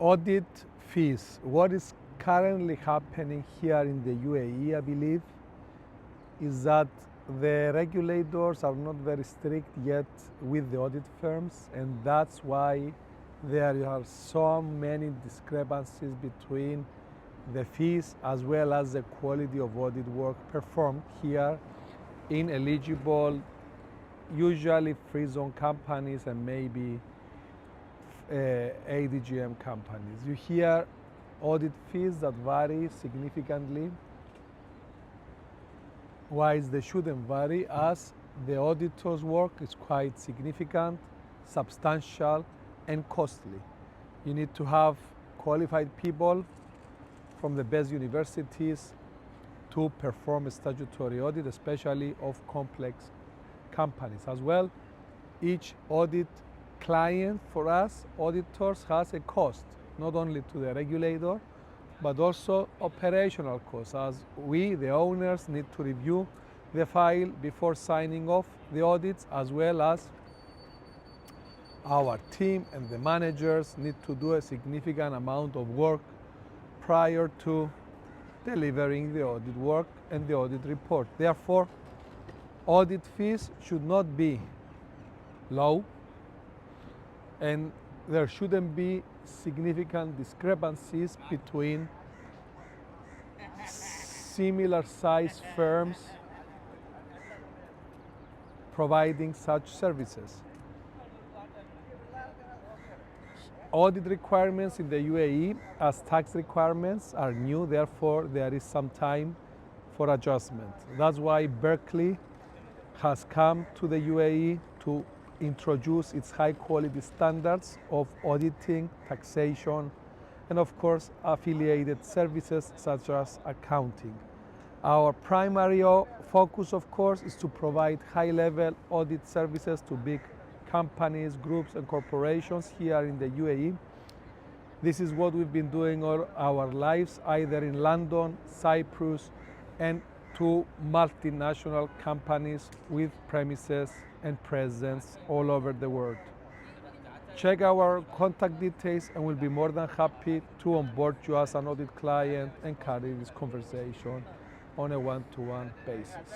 Audit fees. What is currently happening here in the UAE, I believe, is that the regulators are not very strict yet with the audit firms, and that's why there are so many discrepancies between the fees as well as the quality of audit work performed here in eligible, usually free zone companies and maybe ADGM companies. You hear audit fees that vary significantly. Why they shouldn't vary, as the auditor's work is quite significant, substantial, and costly. You need to have qualified people from the best universities to perform a statutory audit, especially of complex companies. As well, each audit client for us auditors has a cost, not only to the regulator, but also operational costs, as we, the owners, need to review the file before signing off the audits, as well as our team and the managers need to do a significant amount of work prior to delivering the audit work and the audit report. Therefore, audit fees should not be low, and there shouldn't be significant discrepancies between similar sized firms providing such services. Audit requirements in the UAE as tax requirements are new, therefore there is some time for adjustment. That's why Berkley has come to the UAE to introduce its high quality standards of auditing, taxation, and of course affiliated services such as accounting. Our primary focus, of course, is to provide high level audit services to big companies, groups, and corporations here in the UAE. This is what we've been doing all our lives, either in London, Cyprus, and to multinational companies with premises and presence all over the world. Check our contact details and we'll be more than happy to onboard you as an audit client and carry this conversation on a one-to-one basis.